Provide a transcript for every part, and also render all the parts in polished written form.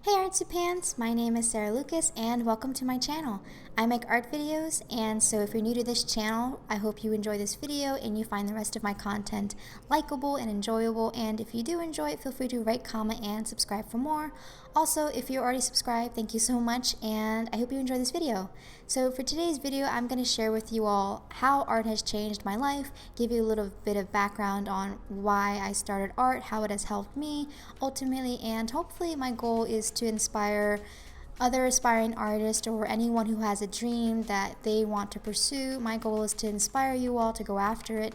Hey Artsy Pants, my name is Sarah Lucas and welcome to my channel. I make art videos, and so if you're new to this channel, I hope you enjoy this video and you find the rest of my content likable and enjoyable, and if you do enjoy it, feel free to rate, comment, and subscribe for more. Also, if you're already subscribed, thank you so much, and I hope you enjoy this video. So for today's video, I'm going to share with you all how art has changed my life, give you a little bit of background on why I started art, how it has helped me ultimately, and hopefully my goal is to inspire other aspiring artists or anyone who has a dream that they want to pursue. My goal is to inspire you all to go after it.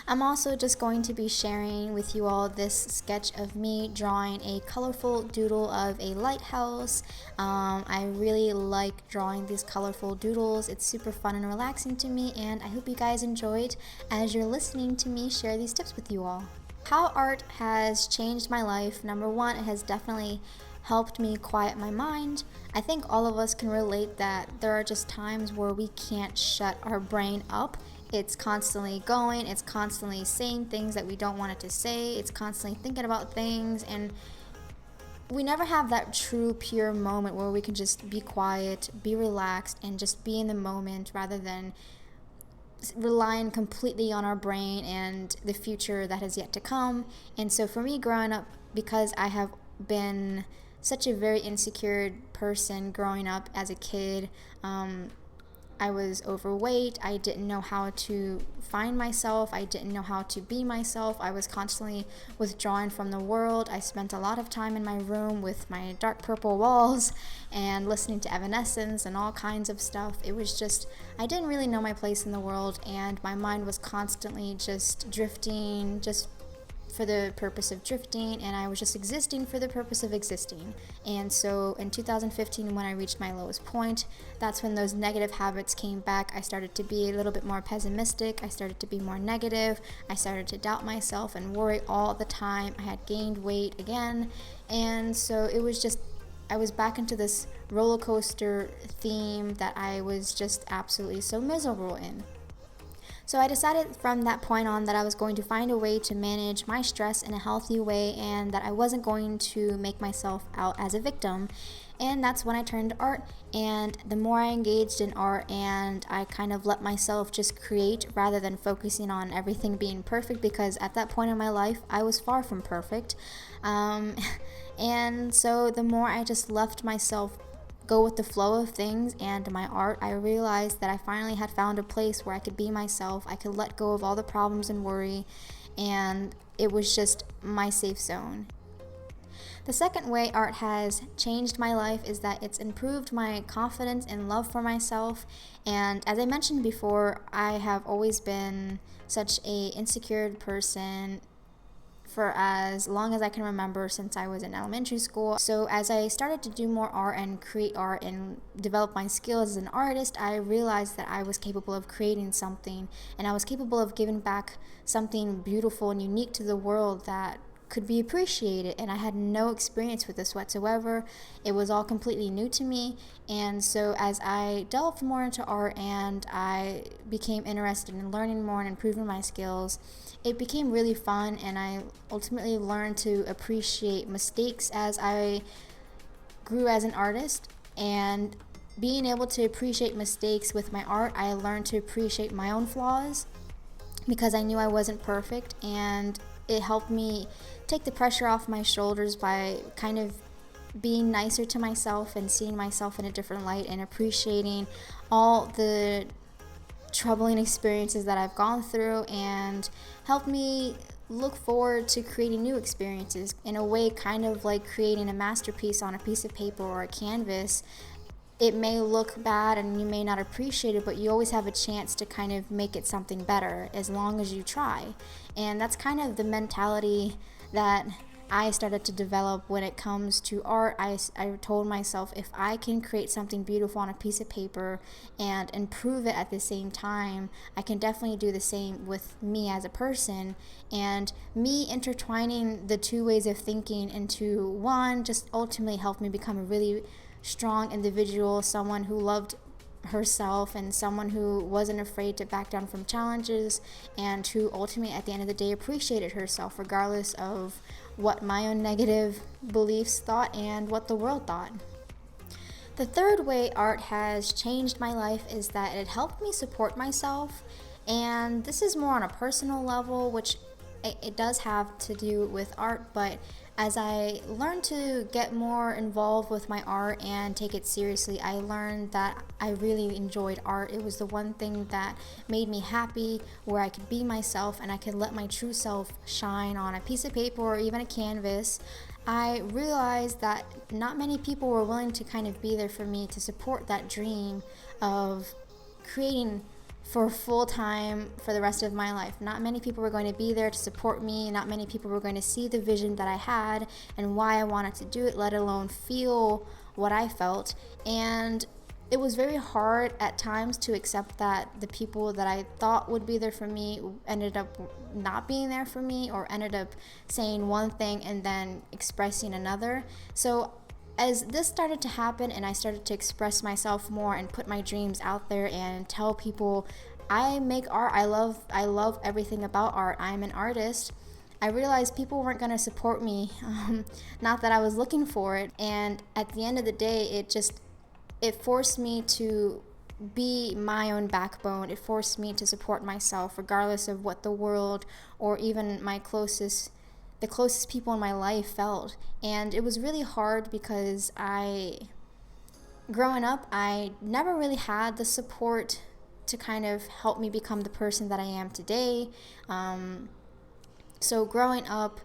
I'm also just going to be sharing with you all this sketch of me drawing a colorful doodle of a lighthouse. I really like drawing these colorful doodles. It's super fun and relaxing to me, and I hope you guys enjoy it as you're listening to me share these tips with you all. How art has changed my life. Number one, it has definitely helped me quiet my mind. I think all of us can relate that there are just times where we can't shut our brain up. It's constantly going, it's constantly saying things that we don't want it to say, it's constantly thinking about things, and we never have that true pure moment where we can just be quiet, be relaxed, and just be in the moment rather than relying completely on our brain and the future that has yet to come. And so for me growing up, because I have been such a very insecure person growing up as a kid, I was overweight, I didn't know how to find myself, I didn't know how to be myself, I was constantly withdrawing from the world. I spent a lot of time in my room with my dark purple walls and listening to Evanescence and all kinds of stuff. It was just, I didn't really know my place in the world, and my mind was constantly just drifting, just for the purpose of drifting, and I was just existing for the purpose of existing. And so in 2015, when I reached my lowest point, that's when those negative habits came back. I started to be a little bit more pessimistic, I started to be more negative, I started to doubt myself and worry all the time. I had gained weight again, and so it was just, I was back into this roller coaster theme that I was just absolutely so miserable in. So I decided from that point on that I was going to find a way to manage my stress in a healthy way, and that I wasn't going to make myself out as a victim. And that's when I turned to art, and the more I engaged in art and I kind of let myself just create rather than focusing on everything being perfect, because at that point in my life I was far from perfect. And so the more I just left myself go with the flow of things and my art, I realized that I finally had found a place where I could be myself. I could let go of all the problems and worry, and it was just my safe zone. The second way art has changed my life is that it's improved my confidence and love for myself. And as I mentioned before, I have always been such a insecure person for as long as I can remember, since I was in elementary school. So as I started to do more art and create art and develop my skills as an artist, I realized that I was capable of creating something, and I was capable of giving back something beautiful and unique to the world that could be appreciated. And I had no experience with this whatsoever. It was all completely new to me. And so as I delved more into art and I became interested in learning more and improving my skills, it became really fun, and I ultimately learned to appreciate mistakes as I grew as an artist. And being able to appreciate mistakes with my art, I learned to appreciate my own flaws, because I knew I wasn't perfect, and it helped me take the pressure off my shoulders by kind of being nicer to myself and seeing myself in a different light and appreciating all the troubling experiences that I've gone through, and helped me look forward to creating new experiences, in a way kind of like creating a masterpiece on a piece of paper or a canvas. It may look bad and you may not appreciate it, but you always have a chance to kind of make it something better as long as you try. And that's kind of the mentality that I started to develop when it comes to art. I told myself, if I can create something beautiful on a piece of paper and improve it at the same time, I can definitely do the same with me as a person. And me intertwining the two ways of thinking into one just ultimately helped me become a really strong individual, someone who loved herself and someone who wasn't afraid to back down from challenges, and who ultimately at the end of the day appreciated herself regardless of what my own negative beliefs thought and what the world thought. The third way art has changed my life is that it helped me support myself, and this is more on a personal level, which it does have to do with art, but as I learned to get more involved with my art and take it seriously, I learned that I really enjoyed art. It was the one thing that made me happy, where I could be myself and I could let my true self shine on a piece of paper or even a canvas. I realized that not many people were willing to kind of be there for me to support that dream of creating for full time for the rest of my life. Not many people were going to be there to support me. Not many people were going to see the vision that I had and why I wanted to do it, let alone feel what I felt. And it was very hard at times to accept that the people that I thought would be there for me ended up not being there for me, or ended up saying one thing and then expressing another. So as this started to happen and I started to express myself more and put my dreams out there and tell people I make art, I love everything about art, I'm an artist, I realized people weren't going to support me. Not that I was looking for it. And at the end of the day, it forced me to be my own backbone. It forced me to support myself regardless of what the world or even the closest people in my life felt. And it was really hard because growing up, I never really had the support to kind of help me become the person that I am today. So growing up,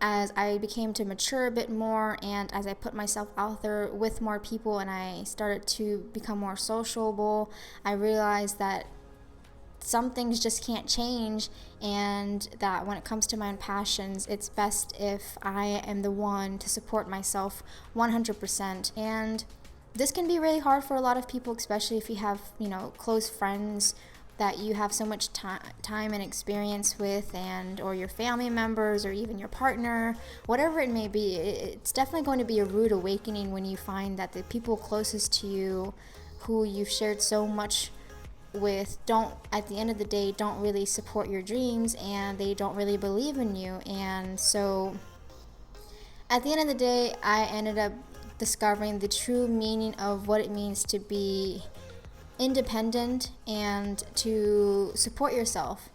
as I became to mature a bit more, and as I put myself out there with more people and I started to become more sociable, I realized that some things just can't change, and that when it comes to my own passions, it's best if I am the one to support myself 100%. And this can be really hard for a lot of people, especially if you have, close friends that you have so much time and experience with, and or your family members, or even your partner, whatever it may be. It's definitely going to be a rude awakening when you find that the people closest to you, who you've shared so much with, at the end of the day, don't really support your dreams, and they don't really believe in you. And so at the end of the day, I ended up discovering the true meaning of what it means to be independent and to support yourself.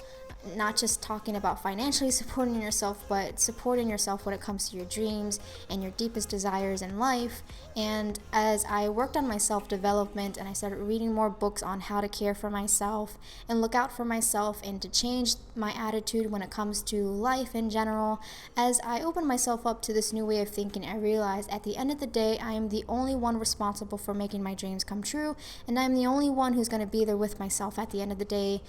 Not just talking about financially supporting yourself, but supporting yourself when it comes to your dreams and your deepest desires in life. And as I worked on my self-development and I started reading more books on how to care for myself and look out for myself and to change my attitude when it comes to life in general, as I opened myself up to this new way of thinking, I realized at the end of the day, I am the only one responsible for making my dreams come true, and I'm the only one who's going to be there with myself at the end of the day.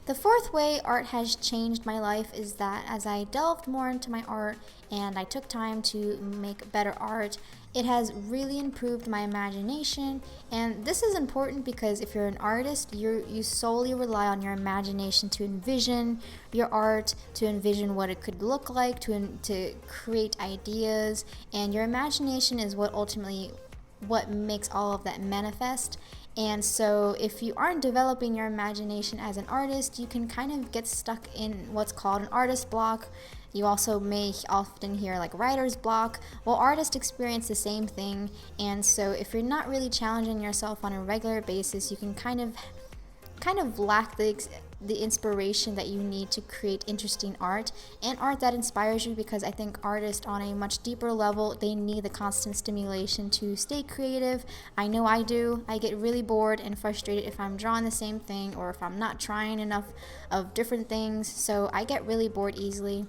The fourth way art has changed my life is that as I delved more into my art and I took time to make better art, it has really improved my imagination. And this is important because if you're an artist, you solely rely on your imagination to envision your art, to envision what it could look like, to create ideas. And your imagination is what makes all of that manifest. And so if you aren't developing your imagination as an artist, you can kind of get stuck in what's called an artist block. You also may often hear like writer's block. Well, artists experience the same thing. And so if you're not really challenging yourself on a regular basis, you can kind of lack the inspiration that you need to create interesting art and art that inspires you, because I think artists on a much deeper level, they need the constant stimulation to stay creative. I know I do. I get really bored and frustrated if I'm drawing the same thing or if I'm not trying enough of different things, so I get really bored easily.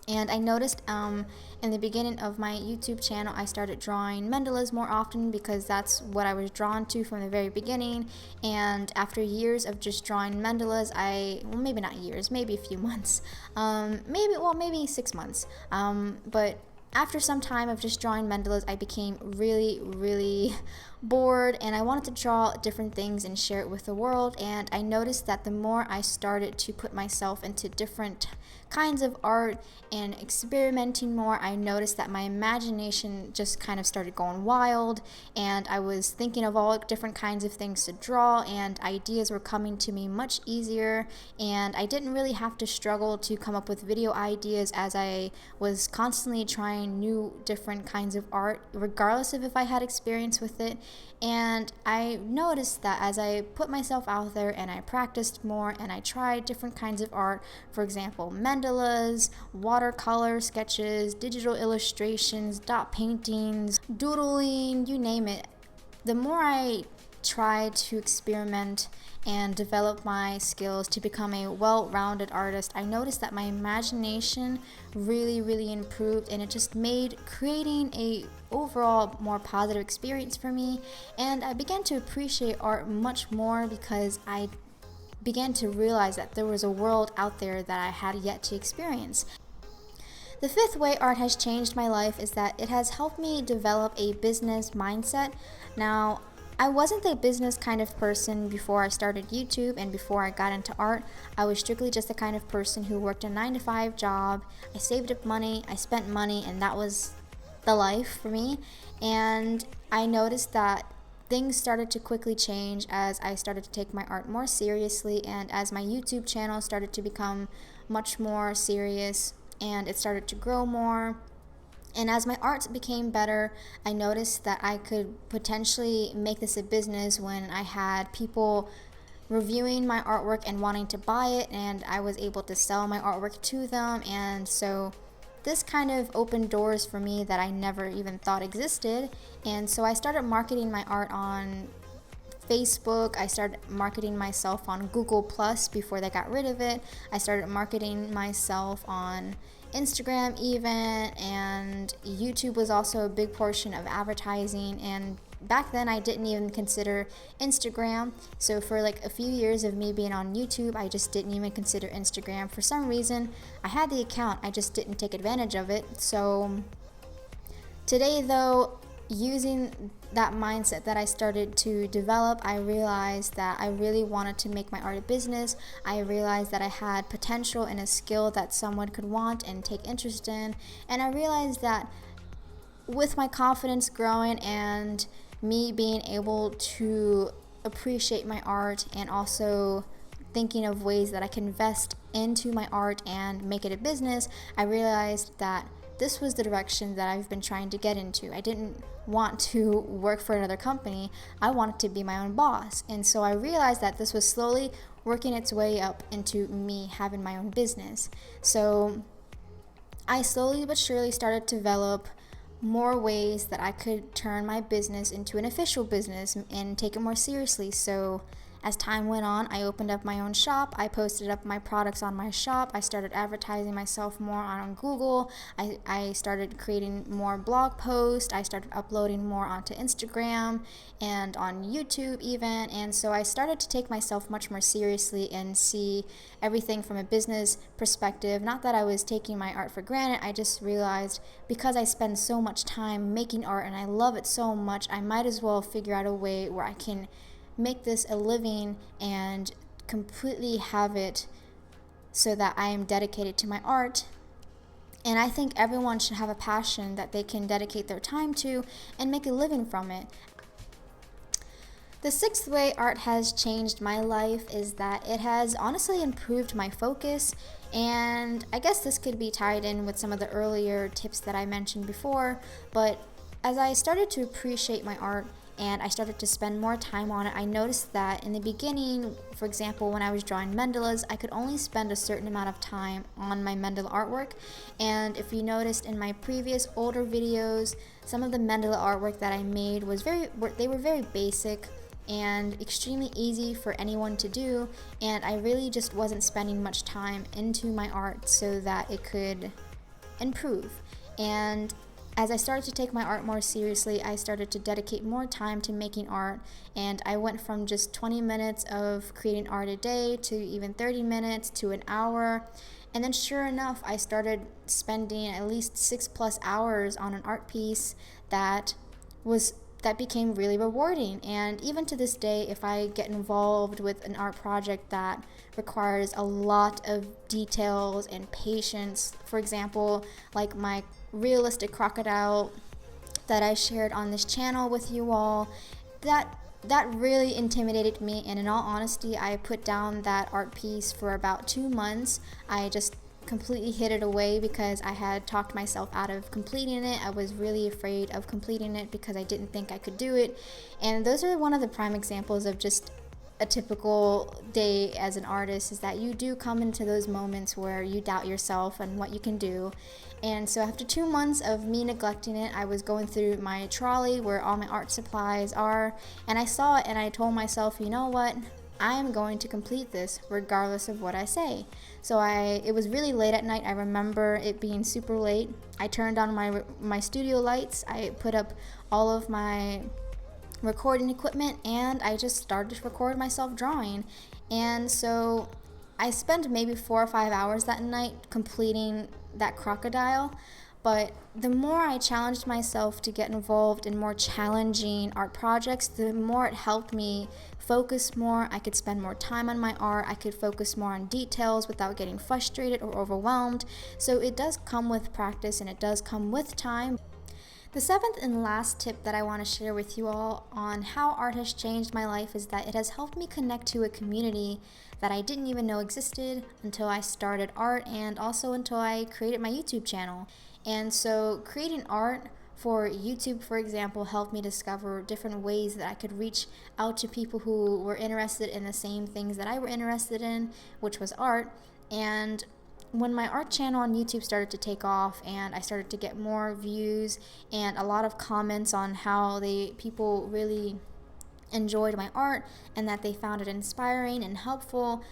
And I noticed in the beginning of my YouTube channel, I started drawing mandalas more often because that's what I was drawn to from the very beginning. And after years of just drawing mandalas, maybe not years, maybe a few months, maybe 6 months. But after some time of just drawing mandalas, I became really, really bored and I wanted to draw different things and share it with the world. And I noticed that the more I started to put myself into different kinds of art and experimenting more, I noticed that my imagination just kind of started going wild, and I was thinking of all different kinds of things to draw, and ideas were coming to me much easier, and I didn't really have to struggle to come up with video ideas, as I was constantly trying new different kinds of art regardless of if I had experience with it. And I noticed that as I put myself out there and I practiced more and I tried different kinds of art, for example, mandalas, watercolor sketches, digital illustrations, dot paintings, doodling, you name it, the more I tried to experiment and develop my skills to become a well-rounded artist, I noticed that my imagination really improved, and it just made creating a overall more positive experience for me. And I began to appreciate art much more because I began to realize that there was a world out there that I had yet to experience. The fifth way art has changed my life is that it has helped me develop a business mindset. Now, I wasn't a business kind of person before I started YouTube and before I got into art. I was strictly just the kind of person who worked a 9-to-5 job. I saved up money, I spent money, and that was the life for me. And I noticed that things started to quickly change as I started to take my art more seriously, and as my YouTube channel started to become much more serious and it started to grow more. And as my art became better, I noticed that I could potentially make this a business when I had people reviewing my artwork and wanting to buy it, and I was able to sell my artwork to them. And so this kind of opened doors for me that I never even thought existed. And so I started marketing my art on Facebook. I started marketing myself on Google Plus before they got rid of it. I started marketing myself on Instagram even, and YouTube was also a big portion of advertising. And back then I didn't even consider Instagram. So for like a few years of me being on YouTube, I just didn't even consider Instagram. For some reason, I had the account, I just didn't take advantage of it. So today though, using that mindset that I started to develop, I realized that I really wanted to make my art a business. I realized that I had potential and a skill that someone could want and take interest in. And I realized that with my confidence growing and me being able to appreciate my art and also thinking of ways that I can invest into my art and make it a business, I realized that this was the direction that I've been trying to get into. I didn't want to work for another company. I wanted to be my own boss. And so I realized that this was slowly working its way up into me having my own business. So I slowly but surely started to develop more ways that I could turn my business into an official business and take it more seriously. So as time went on, I opened up my own shop. I posted up my products on my shop. I started advertising myself more on Google. I started creating more blog posts. I started uploading more onto Instagram and on YouTube even. And so I started to take myself much more seriously and see everything from a business perspective. Not that I was taking my art for granted. I just realized because I spend so much time making art and I love it so much, I might as well figure out a way where I can make this a living and completely have it so that I am dedicated to my art. And I think everyone should have a passion that they can dedicate their time to and make a living from it. The sixth way art has changed my life is that it has honestly improved my focus. And I guess this could be tied in with some of the earlier tips that I mentioned before, but as I started to appreciate my art and I started to spend more time on it, I noticed that in the beginning, for example, when I was drawing mandalas, I could only spend a certain amount of time on my mandala artwork. And if you noticed in my previous older videos, some of the mandala artwork that I made they were very basic and extremely easy for anyone to do, and I really just wasn't spending much time into my art so that it could improve. And as I started to take my art more seriously, I started to dedicate more time to making art, and I went from just 20 minutes of creating art a day to even 30 minutes to an hour. And then sure enough, I started spending at least 6+ hours on an art piece that that became really rewarding. And even to this day, if I get involved with an art project that requires a lot of details and patience, for example, like my realistic crocodile that I shared on this channel with you all, that really intimidated me, and in all honesty, I put down that art piece for about 2 months. I just completely hid it away because I had talked myself out of completing it. I was really afraid of completing it because I didn't think I could do it. And those are one of the prime examples of just a typical day as an artist, is that you do come into those moments where you doubt yourself and what you can do. And so after 2 months of me neglecting it, I was going through my trolley where all my art supplies are, and I saw it and I told myself, you know what, I am going to complete this regardless of what I say. So it was really late at night. I remember it being super late. I turned on my studio lights. I put up all of my recording equipment, and I just started to record myself drawing. And so I spent maybe 4 or 5 hours that night completing that crocodile. But the more I challenged myself to get involved in more challenging art projects, the more it helped me focus more. I could spend more time on my art. I could focus more on details without getting frustrated or overwhelmed. So it does come with practice, and it does come with time. The seventh and last tip that I want to share with you all on how art has changed my life is that it has helped me connect to a community that I didn't even know existed until I started art, and also until I created my YouTube channel. And so creating art for YouTube, for example, helped me discover different ways that I could reach out to people who were interested in the same things that I were interested in, which was art. And when my art channel on YouTube started to take off, and I started to get more views and a lot of comments on how people really enjoyed my art and that they found it inspiring and helpful,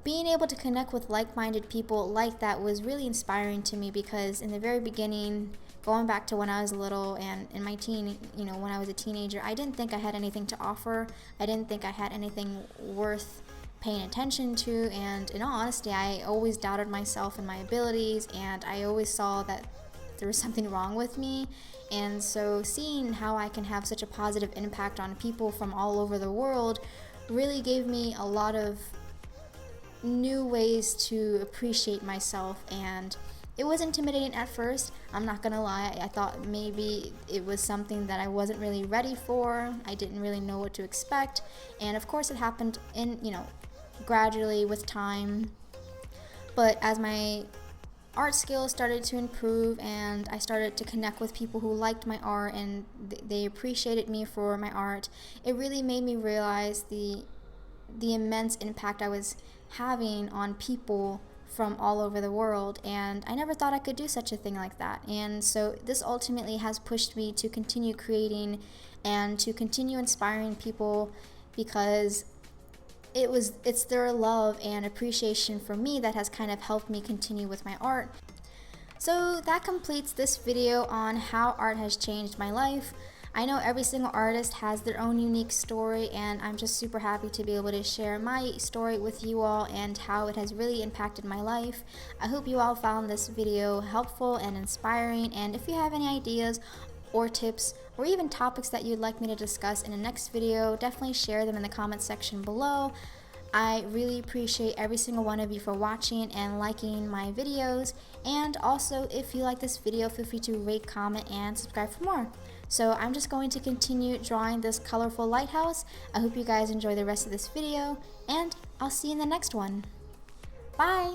being able to connect with like-minded people like that was really inspiring to me, because in the very beginning, going back to when I was little and in my when I was a teenager, I didn't think I had anything to offer. I didn't think I had anything worth paying attention to, and in all honesty, I always doubted myself and my abilities, and I always saw that there was something wrong with me. And so seeing how I can have such a positive impact on people from all over the world really gave me a lot of new ways to appreciate myself. And it was intimidating at first, I'm not gonna lie. I thought maybe it was something that I wasn't really ready for. I didn't really know what to expect, and of course it happened gradually with time. But as my art skills started to improve and I started to connect with people who liked my art and they appreciated me for my art, it really made me realize the immense impact I was having on people from all over the world, and I never thought I could do such a thing like that. And so this ultimately has pushed me to continue creating and to continue inspiring people, because it's their love and appreciation for me that has kind of helped me continue with my art. So that completes this video on how art has changed my life. I know every single artist has their own unique story, and I'm just super happy to be able to share my story with you all and how it has really impacted my life. I hope you all found this video helpful and inspiring, and if you have any ideas or tips or even topics that you'd like me to discuss in the next video, definitely share them in the comment section below. I really appreciate every single one of you for watching and liking my videos, and also if you like this video, feel free to rate, comment, and subscribe for more. So I'm just going to continue drawing this colorful lighthouse. I hope you guys enjoy the rest of this video, and I'll see you in the next one. Bye!